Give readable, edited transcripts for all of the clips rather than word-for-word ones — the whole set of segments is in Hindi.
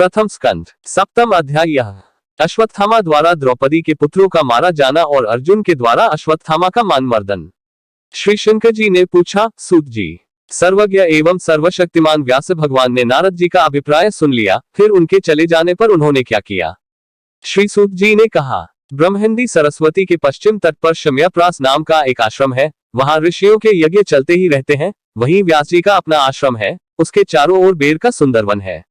प्रथम स्कंद सप्तम अध्याय। यह अश्वत्थामा द्वारा द्रौपदी के पुत्रों का मारा जाना और अर्जुन के द्वारा अश्वत्थामा का मानमर्दन। श्री शंकर जी ने पूछा, सूत जी, सर्वज्ञ एवं सर्वशक्तिमान व्यास भगवान ने नारद जी का अभिप्राय सुन लिया, फिर उनके चले जाने पर उन्होंने क्या किया? श्री सूत जी ने कहा, ब्रह्महिंदी सरस्वती के पश्चिम तट पर शम्याप्रास नाम का एक आश्रम है, वहां ऋषियों के यज्ञ चलते ही रहते हैं। वहीं व्यास जी का अपना आश्रम है, उसके चारों ओर बेर का सुंदर वन है।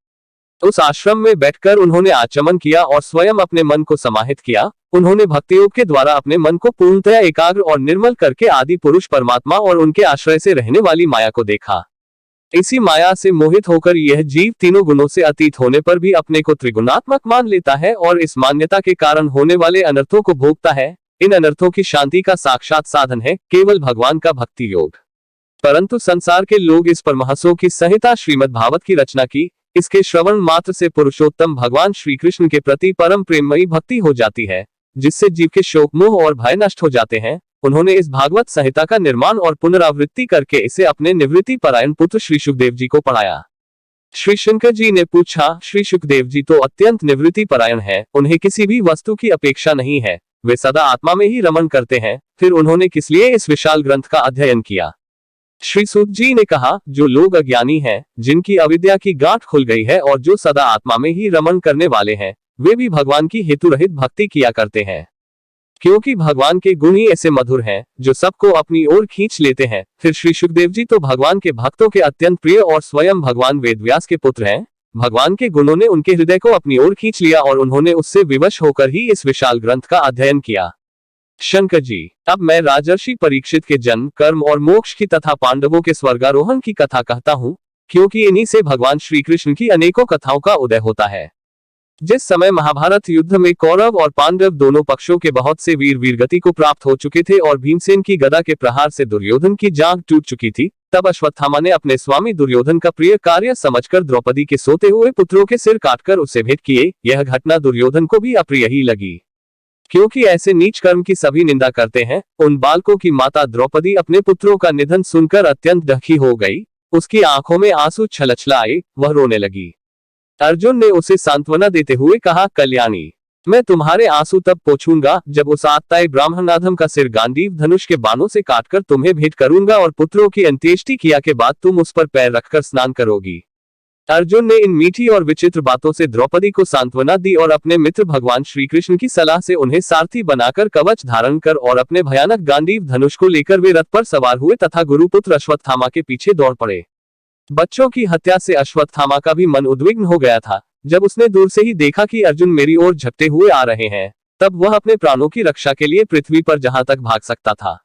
उस आश्रम में बैठकर उन्होंने आचमन किया और स्वयं अपने मन को समाहित किया। उन्होंने भक्ति योग के द्वारा अपने मन को पूर्णतया एकाग्र और निर्मल करके आदि पुरुष परमात्मा और उनके आश्रय से रहने वाली माया को देखा। इसी माया से मोहित होकर यह जीव तीनों गुणों से अतीत होने पर भी अपने को त्रिगुणात्मक मान लेता है और इस मान्यता के कारण होने वाले अनर्थों को भोगता है। इन अनर्थों की शांति का साक्षात साधन है केवल भगवान का भक्ति योग। परंतु संसार के लोग इस परमहंसों की संहिता श्रीमद् भागवत की रचना की। इसके श्रवण मात्र से पुरुषोत्तम भगवान श्री कृष्ण के प्रति परम प्रेममयी भक्ति हो जाती है, जिससे जीव के शोक मोह और भय नष्ट हो जाते हैं। उन्होंने इस भागवत संहिता का निर्माण और पुनरावृत्ति करके इसे अपने निवृत्ति परायण पुत्र श्री सुखदेव जी को पढ़ाया। श्री शंकर जी ने पूछा, श्री सुखदेव जी तो अत्यंत निवृत्ति परायण है, उन्हें किसी भी वस्तु की अपेक्षा नहीं है, वे सदा आत्मा में ही रमण करते हैं, फिर उन्होंने किस लिए इस विशाल ग्रंथ का अध्ययन किया? श्री सूत जी ने कहा, जो लोग अज्ञानी हैं, जिनकी अविद्या की गांठ खुल गई है और जो सदा आत्मा में ही रमण करने वाले हैं, वे भी भगवान की हेतु रहित भक्ति किया करते हैं। क्योंकि भगवान के गुण ही ऐसे मधुर हैं, जो सबको अपनी ओर खींच लेते हैं। फिर श्री सुखदेव जी तो भगवान के भक्तों के अत्यंत प्रिय और स्वयं भगवान वेदव्यास के पुत्र हैं। भगवान के गुणों ने उनके हृदय को अपनी ओर खींच लिया और उन्होंने उससे विवश होकर ही इस विशाल ग्रंथ का अध्ययन किया। शंकर जी, अब मैं राजर्षि परीक्षित के जन्म, कर्म और मोक्ष की तथा पांडवों के स्वर्गारोहण की कथा कहता हूँ, क्योंकि इन्हीं से भगवान श्री कृष्ण की अनेकों कथाओं का उदय होता है। जिस समय महाभारत युद्ध में कौरव और पांडव दोनों पक्षों के बहुत से वीर वीरगति को प्राप्त हो चुके थे और भीमसेन की गदा के प्रहार से दुर्योधन की जांघ टूट चुकी थी, तब अश्वत्थामा ने अपने स्वामी दुर्योधन का प्रिय कार्य समझकर द्रौपदी के सोते हुए पुत्रों के सिर काटकर उसे भेंट किए। यह घटना दुर्योधन को भी अप्रिय ही लगी, क्योंकि ऐसे नीच कर्म की सभी निंदा करते हैं। उन बालकों की माता द्रौपदी अपने पुत्रों का निधन सुनकर अत्यंत दुखी हो गई। उसकी आंखों में आंसू छलछलाए, वह रोने लगी। अर्जुन ने उसे सांत्वना देते हुए कहा, कल्याणी, मैं तुम्हारे आंसू तब पोंछूंगा जब उस आत्ताई ब्राह्मणाधम का सिर गांडीव धनुष के बाणों से काटकर तुम्हें भेंट करूंगा और पुत्रों की अंत्येष्टि क्रिया के बाद तुम उस पर पैर रखकर स्नान करोगी। अर्जुन ने इन मीठी और विचित्र बातों से द्रौपदी को सांत्वना दी और अपने मित्र भगवान श्री कृष्ण की सलाह से उन्हें सारथी बनाकर कवच धारण कर और अपने भयानक गांडीव धनुष को लेकर वे रथ पर सवार हुए तथा गुरुपुत्र अश्वत्थामा के पीछे दौड़ पड़े। बच्चों की हत्या से अश्वत्थामा का भी मन उद्विग्न हो गया था। जब उसने दूर से ही देखा कि अर्जुन मेरी ओर झपटे हुए आ रहे हैं, तब वह अपने प्राणों की रक्षा के लिए पृथ्वी पर जहां तक भाग सकता था,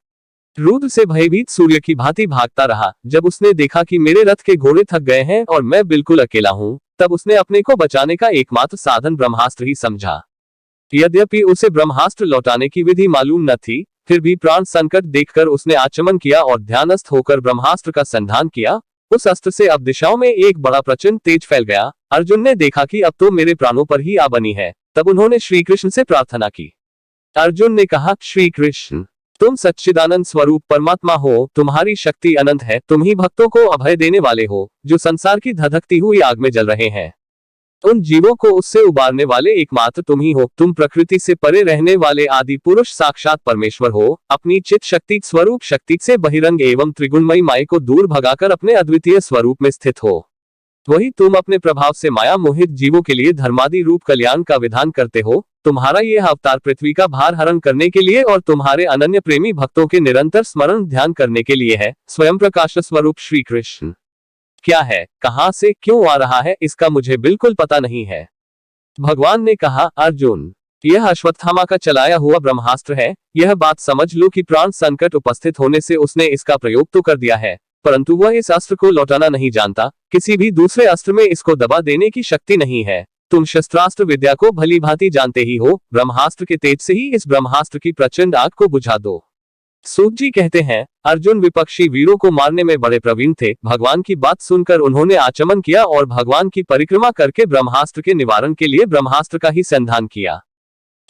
रुद्र से भयभीत सूर्य की भांति भागता रहा। जब उसने देखा कि मेरे रथ के घोड़े थक गए हैं और मैं बिल्कुल अकेला हूं, तब उसने अपने को बचाने का एकमात्र साधन ब्रह्मास्त्र ही समझा। यद्यपि उसे ब्रह्मास्त्र लौटाने की विधि मालूम न थी, फिर भी प्राण संकट देखकर उसने आचमन किया और ध्यानस्थ होकर ब्रह्मास्त्र का संधान किया। उस अस्त्र से अब दिशाओं में एक बड़ा प्रचंड तेज फैल गया। अर्जुन ने देखा कि अब तो मेरे प्राणों पर ही आ बनी है, तब उन्होंने श्री कृष्ण से प्रार्थना की। अर्जुन ने कहा, श्री कृष्ण, तुम सच्चिदानंद स्वरूप परमात्मा हो, तुम्हारी शक्ति अनंत है, तुम ही भक्तों को अभय देने वाले हो, जो संसार की धधकती हुई आग में जल रहे हैं। उन जीवों को उससे उबारने वाले एकमात्र तुम ही हो। तुम प्रकृति से परे रहने वाले आदि पुरुष साक्षात परमेश्वर हो। अपनी चित शक्ति स्वरूप शक्ति से बहिरंग एवं त्रिगुणमयी माया को दूर भगाकर अपने अद्वितीय स्वरूप में स्थित हो। वही तुम अपने प्रभाव से माया मोहित जीवों के लिए धर्मादि रूप कल्याण का विधान करते हो। तुम्हारा यह अवतार पृथ्वी का भार हरण करने के लिए और तुम्हारे अनन्य प्रेमी भक्तों के निरंतर स्मरण ध्यान करने के लिए है। स्वयं प्रकाश स्वरूप श्री कृष्ण क्या है, कहां से क्यों आ रहा है, इसका मुझे बिल्कुल पता नहीं है। भगवान ने कहा, अर्जुन, यह अश्वत्थामा का चलाया हुआ ब्रह्मास्त्र है। यह बात समझ लो कि प्राण संकट उपस्थित होने से उसने इसका प्रयोग तो कर दिया है, परंतु वह इस अस्त्र को लौटाना नहीं जानता। किसी भी दूसरे अस्त्र में इसको दबा देने की शक्ति नहीं है। तुम शस्त्रास्त्र विद्या को भली भांति जानते ही हो। ब्रह्मास्त्र के तेज से ही इस ब्रह्मास्त्र की प्रचंड आग को बुझा दो। सूत जी कहते हैं, अर्जुन विपक्षी वीरों को मारने में बड़े प्रवीण थे। भगवान की बात सुनकर उन्होंने आचमन किया और भगवान की परिक्रमा करके ब्रह्मास्त्र के निवारण के लिए ब्रह्मास्त्र का ही संधान किया।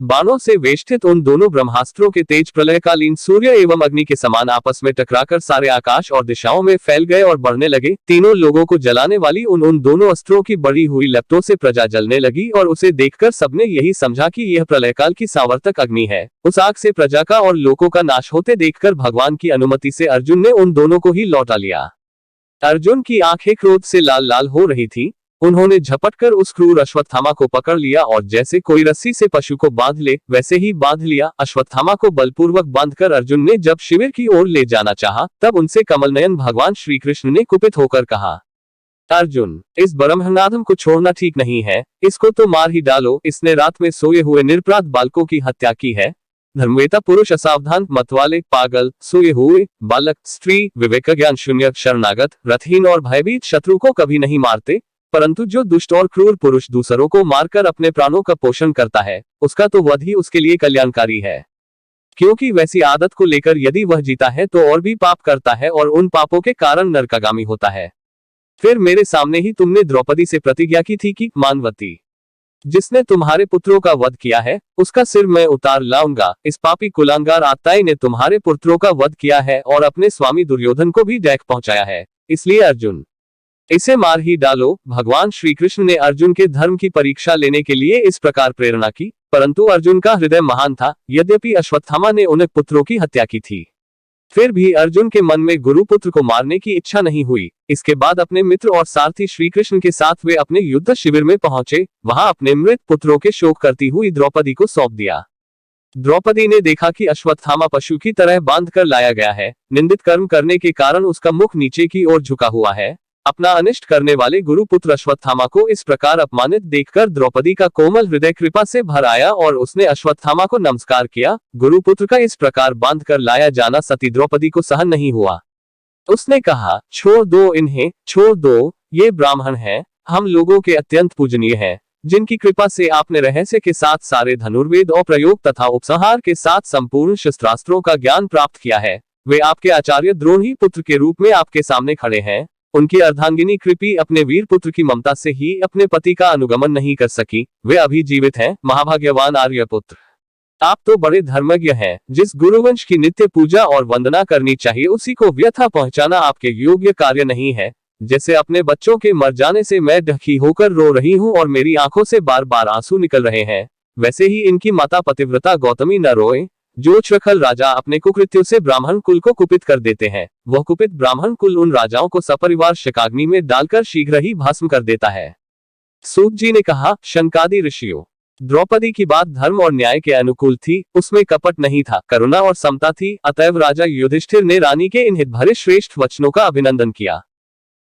बाणों से वेष्टित उन दोनों ब्रह्मास्त्रों के तेज प्रलयकालीन सूर्य एवं अग्नि के समान आपस में टकराकर सारे आकाश और दिशाओं में फैल गए और बढ़ने लगे। तीनों लोगों को जलाने वाली उन दोनों अस्त्रों की बढ़ी हुई लपटों से प्रजा जलने लगी और उसे देखकर सबने यही समझा कि यह प्रलयकाल की सावर्तक अग्नि है। उस आग से प्रजा का और लोगों का नाश होते देखकर भगवान की अनुमति से अर्जुन ने उन दोनों को ही लौटा लिया। अर्जुन की आंखें क्रोध से लाल लाल हो रही थी। उन्होंने झपटकर उस क्रूर अश्वत्थामा को पकड़ लिया और जैसे कोई रस्सी से पशु को बांध ले वैसे ही बांध लिया। अश्वत्थामा को बलपूर्वक बांधकर अर्जुन ने जब शिविर की ओर ले जाना चाहा, तब उनसे कमलनयन भगवान श्री कृष्ण ने कुपित होकर कहा, अर्जुन, इस ब्रह्मनादम को छोड़ना ठीक नहीं है, इसको तो मार ही डालो। इसने रात में सोए हुए निरपराध बालकों की हत्या की है। धर्मवेता पुरुष असावधान, मतवाले, पागल, सोए हुए बालक, स्त्री, विवेक ज्ञान शून्य, शरणागत, रथहीन और भयभीत शत्रु को कभी नहीं मारते, परंतु जो दुष्ट और क्रूर पुरुष दूसरों को मारकर अपने प्राणों का पोषण करता है, उसका तो वध ही उसके लिए कल्याणकारी है। क्योंकि वैसी आदत को लेकर यदि वह जीता है तो और भी पाप करता है और उन पापों के कारण नरकागामी होता है। फिर मेरे सामने ही तुमने द्रौपदी से प्रतिज्ञा की थी कि मानवती, जिसने तुम्हारे पुत्रों का वध किया है, उसका सिर मैं उतार लाऊंगा। इस पापी कुलांगार आत्ताई ने तुम्हारे पुत्रों का वध किया है और अपने स्वामी दुर्योधन को भी डैक पहुंचाया है, इसलिए अर्जुन, इसे मार ही डालो। भगवान श्री कृष्ण ने अर्जुन के धर्म की परीक्षा लेने के लिए इस प्रकार प्रेरणा की, परंतु अर्जुन का हृदय महान था। यद्यपि अश्वत्थामा ने उन पुत्रों की हत्या की थी, फिर भी अर्जुन के मन में गुरुपुत्र को मारने की इच्छा नहीं हुई। इसके बाद अपने मित्र और सारथी श्री कृष्ण के साथ वे अपने युद्ध शिविर में पहुंचे। वहां अपने मृत पुत्रों के शोक करती हुई द्रौपदी को सौंप दिया। द्रौपदी ने देखा कि अश्वत्थामा पशु की तरह बांध कर लाया गया है। निंदित कर्म करने के कारण उसका मुख नीचे की ओर झुका हुआ है। अपना अनिष्ट करने वाले गुरुपुत्र अश्वत्थामा को इस प्रकार अपमानित देखकर द्रौपदी का कोमल हृदय कृपा से भर आया और उसने अश्वत्थामा को नमस्कार किया। गुरुपुत्र का इस प्रकार बांध कर लाया जाना सती द्रौपदी को सहन नहीं हुआ। उसने कहा, छोड़ दो इन्हें, छोड़ दो, ये ब्राह्मण हैं, हम लोगों के अत्यंत पूजनीय हैं, जिनकी कृपा से आपने रहस्य के साथ सारे धनुर्वेद और प्रयोग तथा उपसंहार के साथ संपूर्ण शस्त्रास्त्रों का ज्ञान प्राप्त किया है। वे आपके आचार्य द्रोणी पुत्र के रूप में आपके सामने खड़े हैं। उनकी अर्धांगिनी कृपी अपने वीर पुत्र की ममता से ही अपने पति का अनुगमन नहीं कर सकी। वे अभी जीवित हैं, महाभाग्यवान आर्यपुत्र। आप तो बड़े धर्मज्ञ हैं। जिस गुरुवंश की नित्य पूजा और वंदना करनी चाहिए, उसी को व्यथा पहुंचाना आपके योग्य कार्य नहीं है। जैसे अपने बच्चों के मर जाने से मैं ढकी होकर रो रही हूँ और मेरी आंखों से बार बार आंसू निकल रहे हैं, वैसे ही इनकी माता पतिव्रता गौतमी न रोए। जो छखल राजा अपने कुकृत्यों से ब्राह्मण कुल को कुपित कर देते हैं, वह कुपित ब्राह्मण कुल उन राजाओं को सपरिवार शकाग्नि में डालकर शीघ्र ही भस्म कर देता है। सूत जी ने कहा, शंकादि ऋषियों, द्रौपदी की बात धर्म और न्याय के अनुकूल थी, उसमें कपट नहीं था, करुणा और समता थी। अतएव राजा युधिष्ठिर ने रानी के इन हित भरे श्रेष्ठ वचनों का अभिनंदन किया।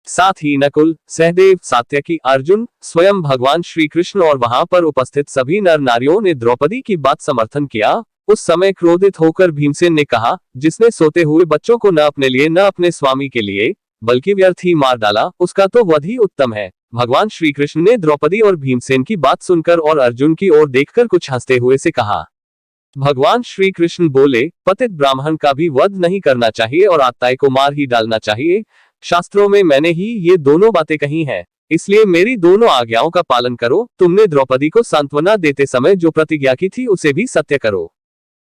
साथ ही नकुल, सहदेव, सात्यकी, अर्जुन, स्वयं भगवान श्री कृष्ण और वहां पर उपस्थित सभी नर नारियों ने द्रौपदी की बात समर्थन किया। उस समय क्रोधित होकर भीमसेन ने कहा, जिसने सोते हुए बच्चों को न अपने लिए न अपने स्वामी के लिए बल्कि व्यर्थ ही मार डाला, उसका तो वध ही उत्तम है। भगवान श्री कृष्ण ने द्रौपदी और भीमसेन की बात सुनकर और अर्जुन की ओर देखकर कुछ हंसते हुए से कहा। भगवान श्री कृष्ण बोले, पतित ब्राह्मण का भी वध नहीं करना चाहिए और आत्ताई को मार ही डालना चाहिए। शास्त्रों में मैंने ही ये दोनों बातें कही हैं, इसलिए मेरी दोनों आज्ञाओं का पालन करो। तुमने द्रौपदी को सांत्वना देते समय जो प्रतिज्ञा की थी उसे भी सत्य करो।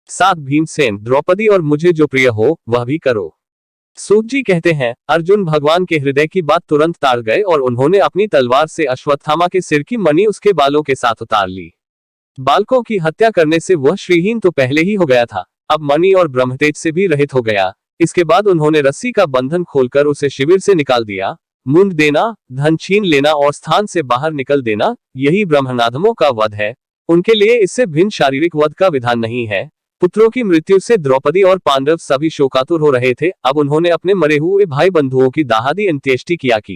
साथ भीमसेन, द्रौपदी और मुझे जो प्रिय हो वह भी करो। सूत जी कहते हैं, अर्जुन भगवान के हृदय की बात तुरंत ताड़ गए और उन्होंने अपनी तलवार से अश्वत्थामा के सिर की मणि उसके बालों के साथ उतार ली। बालकों की हत्या करने से वह श्रीहीन तो पहले ही हो गया था, अब मणि और ब्रह्मतेज से भी रहित हो गया। इसके बाद उन्होंने रस्सी का बंधन खोलकर उसे शिविर से निकाल दिया। मुंड देना, धन छीन लेना और स्थान से बाहर निकल देना, यही ब्रह्मनाधमों का वध है। उनके लिए इससे भिन्न शारीरिक वध का विधान नहीं है। पुत्रों की मृत्यु से द्रौपदी और पांडव सभी शोकातुर हो रहे थे। अब उन्होंने अपने मरे हुए भाई बंधुओं की दाहादी अंत्येष्टि किया की।